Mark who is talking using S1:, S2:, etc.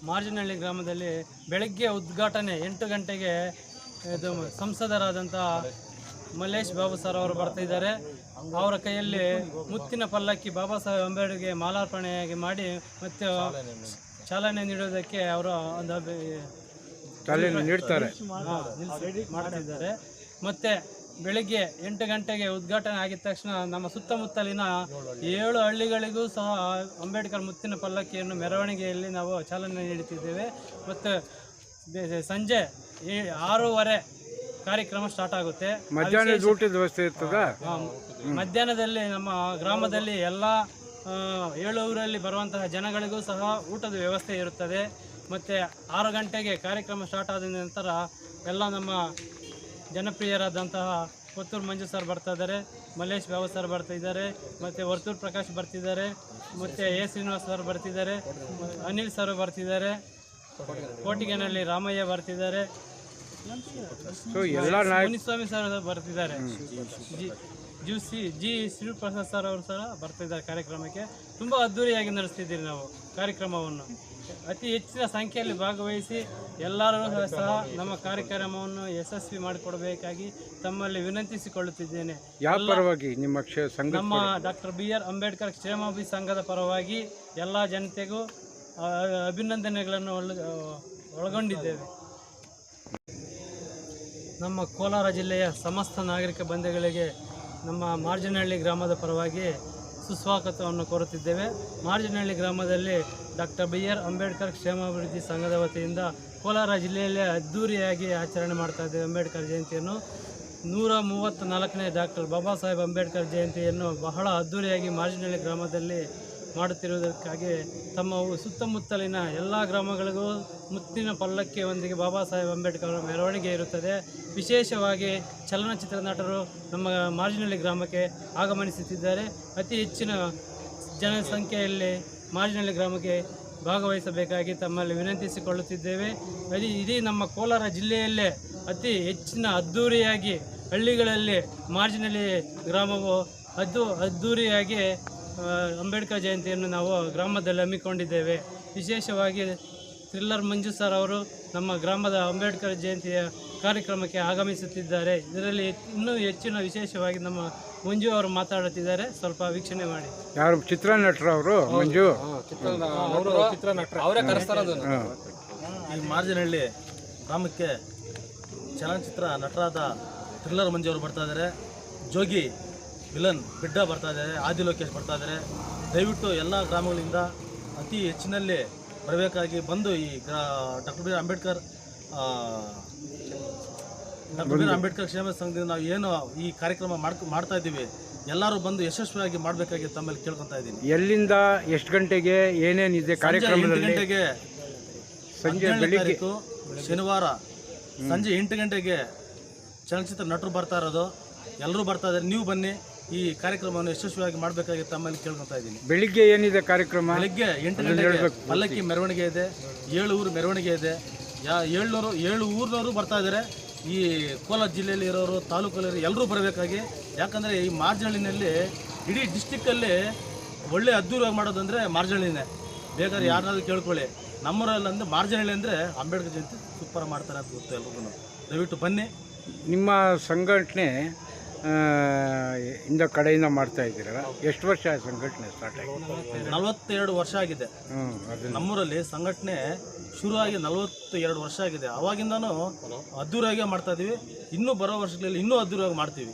S1: ಮಾರ್ಜಿನಹಳ್ಳಿ ಗ್ರಾಮದಲ್ಲಿ ಬೆಳಗ್ಗೆ ಉದ್ಘಾಟನೆ 8 ಗಂಟೆಗೆ ಇದು ಸಂಸದರಾದಂಥ ಮಲ್ಲೇಶ್ ಬಾಬು ಸರ್ ಅವರು ಬರ್ತಿದ್ದಾರೆ. ಅವರ ಕೈಯಲ್ಲಿ ಮುತ್ತಿನ ಪಲ್ಲಕ್ಕಿ ಬಾಬಾ ಸಾಹೇಬ್ ಅಂಬೇಡ್ಕರ್ಗೆ ಮಾಲಾರ್ಪಣೆಯಾಗಿ ಮಾಡಿ ಮತ್ತು ಚಾಲನೆ ನೀಡೋದಕ್ಕೆ ಅವರು ಒಂದು ಮಾಡ್ತಿದ್ದಾರೆ. ಮತ್ತು ಬೆಳಿಗ್ಗೆ 8 ಗಂಟೆಗೆ ಉದ್ಘಾಟನೆ ಆಗಿದ ತಕ್ಷಣ ನಮ್ಮ ಸುತ್ತಮುತ್ತಲಿನ 7 ಹಳ್ಳಿಗಳಿಗೂ ಸಹ ಅಂಬೇಡ್ಕರ್ ಮುತ್ತಿನ ಪಲ್ಲಕ್ಕಿಯನ್ನು ಮೆರವಣಿಗೆಯಲ್ಲಿ ನಾವು ಚಾಲನೆ ನೀಡುತ್ತಿದ್ದೇವೆ. ಮತ್ತು ಸಂಜೆ 6:30 ಕಾರ್ಯಕ್ರಮ ಸ್ಟಾರ್ಟ್ ಆಗುತ್ತೆ.
S2: ಮಧ್ಯಾಹ್ನದ ಊಟದ ವ್ಯವಸ್ಥೆ ಇರ್ತದೆ.
S1: ಮಧ್ಯಾಹ್ನದಲ್ಲಿ ನಮ್ಮ ಗ್ರಾಮದಲ್ಲಿ ಎಲ್ಲ 7 ಊರಲ್ಲಿ ಬರುವಂತಹ ಜನಗಳಿಗೂ ಸಹ ಊಟದ ವ್ಯವಸ್ಥೆ ಇರುತ್ತದೆ. ಮತ್ತು 6 ಗಂಟೆಗೆ ಕಾರ್ಯಕ್ರಮ ಸ್ಟಾರ್ಟ್ ಆದ ನಂತರ ಎಲ್ಲ ನಮ್ಮ ಜನಪ್ರಿಯರಾದಂತಹ ಕೊತ್ತೂರು ಮಂಜು ಸರ್ ಬರ್ತಾ ಇದ್ದಾರೆ, ಮಲ್ಲೇಶ್ ಬಾಬು ಸರ್ ಬರ್ತಾ ಇದ್ದಾರೆ, ಮತ್ತು ವರ್ತೂರು ಪ್ರಕಾಶ್ ಬರ್ತಿದ್ದಾರೆ, ಮತ್ತು ಎ ಶ್ರೀನಿವಾಸ್ ಸರ್ ಬರ್ತಿದ್ದಾರೆ, ಅನಿಲ್ ಸರ್ ಬರ್ತಿದ್ದಾರೆ, ಕೋಟಿಗೆನಲ್ಲಿ ರಾಮಯ್ಯ ಬರ್ತಿದ್ದಾರೆ, ಮುನಿಸ್ವಾಮಿ ಸರ್ ಬರ್ತಿದ್ದಾರೆ, ಜಿ ಶ್ರೀಪ್ರಸಾದ್ ಸರ್ ಅವರು ಸಹ ಬರ್ತಿದ್ದಾರೆ. ಕಾರ್ಯಕ್ರಮಕ್ಕೆ ತುಂಬ ಅದ್ಧೂರಿಯಾಗಿ ನಡೆಸ್ತಿದ್ದೀರಿ ನಾವು ಕಾರ್ಯಕ್ರಮವನ್ನು. ಅತಿ ಹೆಚ್ಚಿನ ಸಂಖ್ಯೆಯಲ್ಲಿ ಭಾಗವಹಿಸಿ ಎಲ್ಲರೂ ಸಹ ನಮ್ಮ ಕಾರ್ಯಕ್ರಮವನ್ನು ಯಶಸ್ವಿ ಮಾಡಿಕೊಡಬೇಕಾಗಿ ತಮ್ಮಲ್ಲಿ ವಿನಂತಿಸಿಕೊಳ್ಳುತ್ತಿದ್ದೇನೆ.
S2: ನಮ್ಮ
S1: ಡಾಕ್ಟರ್ BR ಅಂಬೇಡ್ಕರ್ ಕ್ಷೇಮಾಭಿವೃದ್ಧಿ ಸಂಘದ ಪರವಾಗಿ ಎಲ್ಲ ಜನತೆಗೂ ಅಭಿನಂದನೆಗಳನ್ನು ಒಳಗೊಂಡಿದ್ದೇವೆ. ನಮ್ಮ ಕೋಲಾರ ಜಿಲ್ಲೆಯ ಸಮಸ್ತ ನಾಗರಿಕ ಬಂಧುಗಳಿಗೆ ನಮ್ಮ ಮಾರ್ಜಿನಹಳ್ಳಿ ಗ್ರಾಮದ ಪರವಾಗಿ ಸುಸ್ವಾಗತವನ್ನು ಕೋರುತ್ತಿದ್ದೇವೆ. ಮಾರ್ಜಿನಹಳ್ಳಿ ಗ್ರಾಮದಲ್ಲಿ ಡಾಕ್ಟರ್ BR ಅಂಬೇಡ್ಕರ್ ಕ್ಷೇಮಾಭಿವೃದ್ಧಿ ಸಂಘದ ವತಿಯಿಂದ ಕೋಲಾರ ಜಿಲ್ಲೆಯಲ್ಲೇ ಅದ್ಧೂರಿಯಾಗಿ ಆಚರಣೆ ಮಾಡ್ತಾ ಇದ್ದೇವೆ. ಅಂಬೇಡ್ಕರ್ ಜಯಂತಿಯನ್ನು 134ನೇ ಡಾಕ್ಟರ್ ಬಾಬಾ ಸಾಹೇಬ್ ಅಂಬೇಡ್ಕರ್ ಜಯಂತಿಯನ್ನು ಬಹಳ ಅದ್ಧೂರಿಯಾಗಿ ಮಾರ್ಜಿನಹಳ್ಳಿ ಗ್ರಾಮದಲ್ಲಿ ಮಾಡುತ್ತಿರುವುದಕ್ಕಾಗಿ ತಮ್ಮ ಸುತ್ತಮುತ್ತಲಿನ ಎಲ್ಲ ಗ್ರಾಮಗಳಿಗೂ ಮುತ್ತಿನ ಪಲ್ಲಕ್ಕಿಯೊಂದಿಗೆ ಬಾಬಾ ಸಾಹೇಬ್ ಅಂಬೇಡ್ಕರ್ ಮೆರವಣಿಗೆ ಇರುತ್ತದೆ. ವಿಶೇಷವಾಗಿ ಚಲನಚಿತ್ರ ನಟರು ನಮ್ಮ ಮಾರ್ಜಿನಹಳ್ಳಿ ಗ್ರಾಮಕ್ಕೆ ಆಗಮನಿಸುತ್ತಿದ್ದಾರೆ. ಅತಿ ಹೆಚ್ಚಿನ ಜನಸಂಖ್ಯೆಯಲ್ಲಿ ಮಾರ್ಜಿನಹಳ್ಳಿ ಗ್ರಾಮಕ್ಕೆ ಭಾಗವಹಿಸಬೇಕಾಗಿ ತಮ್ಮಲ್ಲಿ ವಿನಂತಿಸಿಕೊಳ್ಳುತ್ತಿದ್ದೇವೆ. ಇಡೀ ನಮ್ಮ ಕೋಲಾರ ಜಿಲ್ಲೆಯಲ್ಲೇ ಅತಿ ಹೆಚ್ಚಿನ ಅದ್ಧೂರಿಯಾಗಿ ಹಳ್ಳಿಗಳಲ್ಲಿ ಮಾರ್ಜಿನಹಳ್ಳಿ ಗ್ರಾಮವು ಅದ್ಧೂರಿಯಾಗಿ ಅಂಬೇಡ್ಕರ್ ಜಯಂತಿಯನ್ನು ನಾವು ಗ್ರಾಮದಲ್ಲಿ ಹಮ್ಮಿಕೊಂಡಿದ್ದೇವೆ. ವಿಶೇಷವಾಗಿ ಥ್ರಿಲ್ಲರ್ ಮಂಜು ಸರ್ ಅವರು ನಮ್ಮ ಗ್ರಾಮದ ಅಂಬೇಡ್ಕರ್ ಜಯಂತಿಯ ಕಾರ್ಯಕ್ರಮಕ್ಕೆ ಆಗಮಿಸುತ್ತಿದ್ದಾರೆ. ಇದರಲ್ಲಿ ಇನ್ನೂ ಹೆಚ್ಚಿನ ವಿಶೇಷವಾಗಿ ನಮ್ಮ ಮಂಜು ಅವರು ಮಾತಾಡುತ್ತಿದ್ದಾರೆ. ಸ್ವಲ್ಪ ವೀಕ್ಷಣೆ ಮಾಡಿ.
S2: ಯಾರು ಚಿತ್ರನಟರು ಅವರು? ಮಂಜು
S3: ಅವರೇ ಕರೆಸ್ತಾರದು. ಈ ಮಾರ್ಜಿನಹಳ್ಳಿ ಗ್ರಾಮಕ್ಕೆ ಚಲನಚಿತ್ರ ನಟರಾದ ಥ್ರಿಲ್ಲರ್ ಮಂಜು ಅವರು ಬರ್ತಾ ಇದ್ದಾರೆ, ಜೋಗಿ ವಿಲನ್ ಬಿಡ್ಡ ಬರ್ತಾ ಇದ್ದಾರೆ, ಆದಿ ಲೋಕೇಶ್ ಬರ್ತಾ ಇದ್ದಾರೆ. ದಯವಿಟ್ಟು ಎಲ್ಲ ಗ್ರಾಮಗಳಿಂದ ಅತಿ ಹೆಚ್ಚಿನಲ್ಲಿ ಬರಬೇಕಾಗಿ ಬಂದು ಈ ಡಾಕ್ಟರ್ BR ಅಂಬೇಡ್ಕರ್ ಕ್ಷೇಮ ಸಂಘದಿಂದ ನಾವು ಏನು ಈ ಕಾರ್ಯಕ್ರಮ ಮಾಡ್ತಾ ಇದ್ದೀವಿ, ಎಲ್ಲರೂ ಬಂದು ಯಶಸ್ವಿಯಾಗಿ ಮಾಡಬೇಕಾಗಿ ತಮ್ಮಲ್ಲಿ ಕೇಳ್ಕೊತಾ ಇದ್ದೀನಿ.
S2: ಎಲ್ಲಿಂದ ಎಷ್ಟು ಗಂಟೆಗೆ ಏನೇನಿದೆ ಕಾರ್ಯಕ್ರಮ?
S3: 8 ಗಂಟೆಗೆ ಸಂಜೆ ತಾರೀಕು ಶನಿವಾರ ಸಂಜೆ 8 ಗಂಟೆಗೆ ಚಲನಚಿತ್ರ ನಟರು ಬರ್ತಾ ಇರೋದು. ಎಲ್ಲರೂ ಬರ್ತಾ ಇದ್ದಾರೆ, ನೀವು ಬನ್ನಿ. ಈ ಕಾರ್ಯಕ್ರಮವನ್ನು ಯಶಸ್ವಿಯಾಗಿ ಮಾಡಬೇಕಾಗಿ ತಮ್ಮಲ್ಲಿ ಕೇಳ್ಕೊತಾ ಇದ್ದೀನಿ.
S2: ಬೆಳಿಗ್ಗೆ ಏನಿದೆ ಕಾರ್ಯಕ್ರಮ?
S3: ಬೆಳಿಗ್ಗೆ 8 ಗಂಟೆಗೆ ಪಲ್ಲಕ್ಕಿ ಮೆರವಣಿಗೆ ಇದೆ, 7 ಊರು ಮೆರವಣಿಗೆ ಇದೆ. 7 ಊರಿನವರು ಬರ್ತಾ ಇದ್ದಾರೆ. ಈ ಕೋಲಾರ ಜಿಲ್ಲೆಯಲ್ಲಿ ಇರೋರು, ತಾಲೂಕಲ್ಲಿ ಎಲ್ಲರೂ ಬರಬೇಕಾಗಿ. ಯಾಕಂದರೆ ಈ ಮಾರ್ಜಿನಹಳ್ಳಿನಲ್ಲಿ ಇಡೀ ಡಿಸ್ಟಿಕ್ಕಲ್ಲಿ ಒಳ್ಳೆ ಅದ್ಧೂರಿಯಾಗಿ ಮಾಡೋದಂದರೆ ಮಾರ್ಜಿನಹಳ್ಳಿನೇ. ಬೇಕಾದ್ರೆ ಯಾರನ್ನಾದ್ರೂ ಕೇಳ್ಕೊಳ್ಳಿ, ನಮ್ಮೂರಲ್ಲಂದ್ರೆ ಮಾರ್ಜಿನಹಳ್ಳಿ ಅಂದರೆ ಅಂಬೇಡ್ಕರ್ ಜಯಂತಿ ಸೂಪರ್ ಮಾಡ್ತಾರೆ ಅಂತ ಗೊತ್ತು ಎಲ್ರಿಗೂ. ದಯವಿಟ್ಟು ಬನ್ನಿ.
S2: ನಿಮ್ಮ ಸಂಘಟನೆ ಇಂದ ಕಡೆಯಿಂದ ಮಾಡ್ತಾ ಇದ್ದೀರಲ್ಲ, ಎಷ್ಟು ವರ್ಷ ಸಂಘಟನೆ ಸ್ಟಾರ್ಟ್ ಆಗಿದೆ?
S3: 42 ವರ್ಷ ಆಗಿದೆ. ನಮ್ಮೂರಲ್ಲಿ ಸಂಘಟನೆ ಶುರುವಾಗಿ 42 ವರ್ಷ ಆಗಿದೆ. ಅವಾಗಿಂದನೂ ಅದ್ದೂರಿಯಾಗಿ ಮಾಡ್ತಾ ಇದ್ದೀವಿ. ಇನ್ನೂ ಬರೋ ವರ್ಷಗಳಲ್ಲಿ ಇನ್ನೂ ಅದ್ದೂರಿಯಾಗಿ ಮಾಡ್ತೀವಿ.